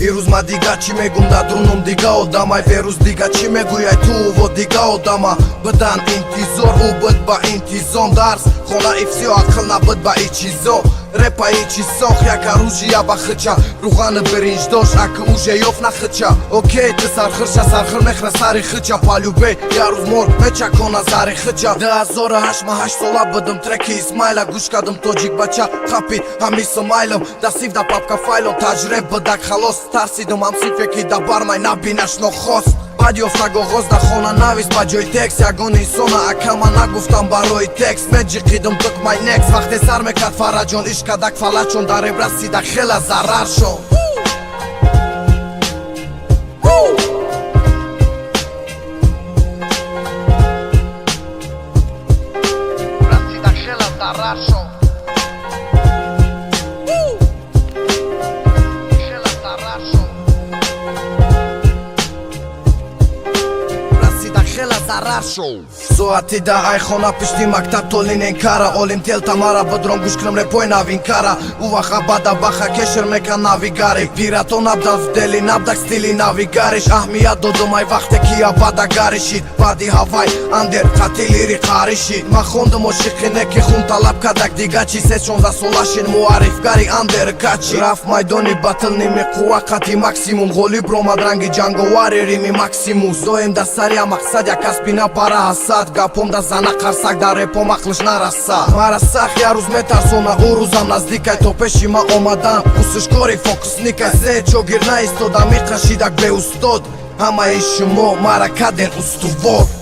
Ирӯз ма дига чӣ мегум надрунум дига одамай берӯз дига чӣ мегӯяй ту во дига одама бидан интизор ӯ бид ба интизом дарс хона ифсиё ақл набид ба и чизо репа ин чи сох яка рӯжия ба хыча руғани биринҷ дош аки уже ёфт на хыча окей ты сархирша сархир мехна сари хыча палюбе я рӯз мор мечакона зари хыча 2008 ма 8 сола бидим треки исмайла гӯш кардим тоҷик бача хапид ҳамисо майлам дастив да папка файлом таҷреб бидак халос тарсидим ҳамсифе ки да бармай набинаш нохост баъд ёфтаг оғоз да хона навис ба ҷои текст ягон инсона акама нагуфтам барои текст меджиқидим дукмай некс вақте сар мекард фараҷон ишкадак фалачон дареб расида хела зарар шон расида хела зарар шон соати да ай хона пишти мактаб толинен кара олим тел тамара бидром гӯш кунам репои навин кара уваха бада баха кешир мекан навигари пирато набдал в дели набдак стили навигариш аҳмият додум ай вақте ки я бада гаришид баъди ҳавай андер қатилири қаришид ма хондум ошиқине ки хун талаб кадак дига чи се 16 солашин муаррифгари андер качи рафт майдони батл ними қувва қати максимум ғолиб ромад ранги ҷанговари рими максимус доим да сария мақсад як аспина пара ҳасад гапом да зана қарсак дар репом ақлиш нараса мара сах я рӯз метарсона ӯ рӯзам наздикай то пеши ма омадан хусушкори фокусникай се чогир наистода миқашидак беустод ҳамаи шумо мара каден устувор